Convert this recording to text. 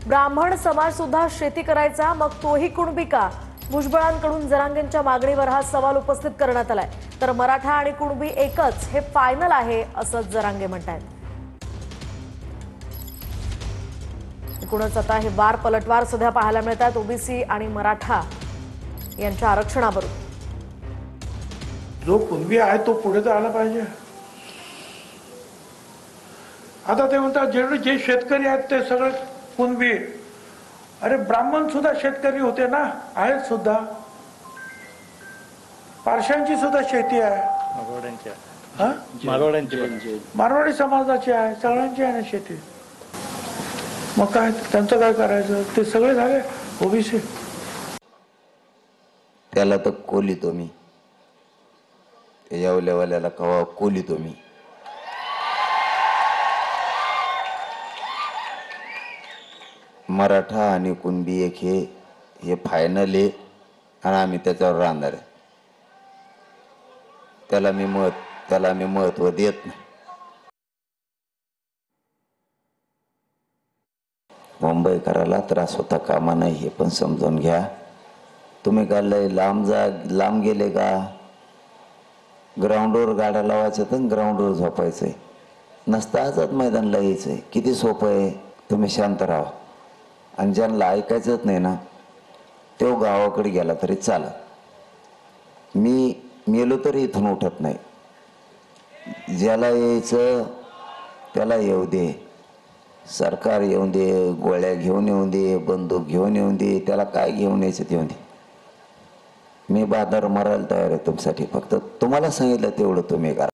ब्राह्मण समाज सुद्धा शेती करायचा, मग तोही कुणबी का? भुजबळांकडून जरांगेंच्या मागणीवर हा सवाल उपस्थित करण्यात आलाय. तर मराठा आणि कुणबी एकच हे फायनल आहे असं जरांगे म्हणतायत. एकूणच आता हे वार पलटवार सध्या पाहायला मिळतात ओबीसी आणि मराठा यांच्या आरक्षणावरून. जो कुणबी आहे तो पुढे जायला पाहिजे. आता ते म्हणतात जे शेतकरी आहेत ते सगळे कुणबी. अरे ब्राह्मण सुद्धा शेतकरी होते ना, आहेत सुद्धा. पारशांची सुद्धा शेती आहे, मारवाडी समाजाची आहे, सगळ्यांची आहे ना शेती. मग काय त्यांचं काय करायचं? ते सगळे झाले ओबीसी. त्याला तर कोलितो मी, त्याच्या कवा कोलितो मी. मराठा आणि कुणबी एक हे फायनल आहे आणि आम्ही त्याच्यावर राहणार आहे. त्याला मी महत्व देत नाही. मुंबईकराला त्रास होता कामा नाही हे पण समजून घ्या. तुम्ही काय लय लांब गेले का? ग्राउंडवर गाड्या लावायचं तर ग्राउंडवर झोपायचंय, नसतं आझाद मैदानला यायचंय. किती सोपं आहे. तुम्ही शांत राहा आणि ज्यांना ऐकायचंच नाही ना तो गावाकडे गेला तरी चालत. मी मेलो तरी इथून उठत नाही. ज्याला यायचं त्याला येऊ दे. सरकार येऊन दे, गोळ्या घेऊन येऊन दे, बंदूक घेऊन येऊन दे, त्याला काय घेऊन यायचं ते येऊन दे. मी बाजार मारायला तयार आहे तुमच्यासाठी. फक्त तुम्हाला सांगितलं तेवढं तुम्ही करा.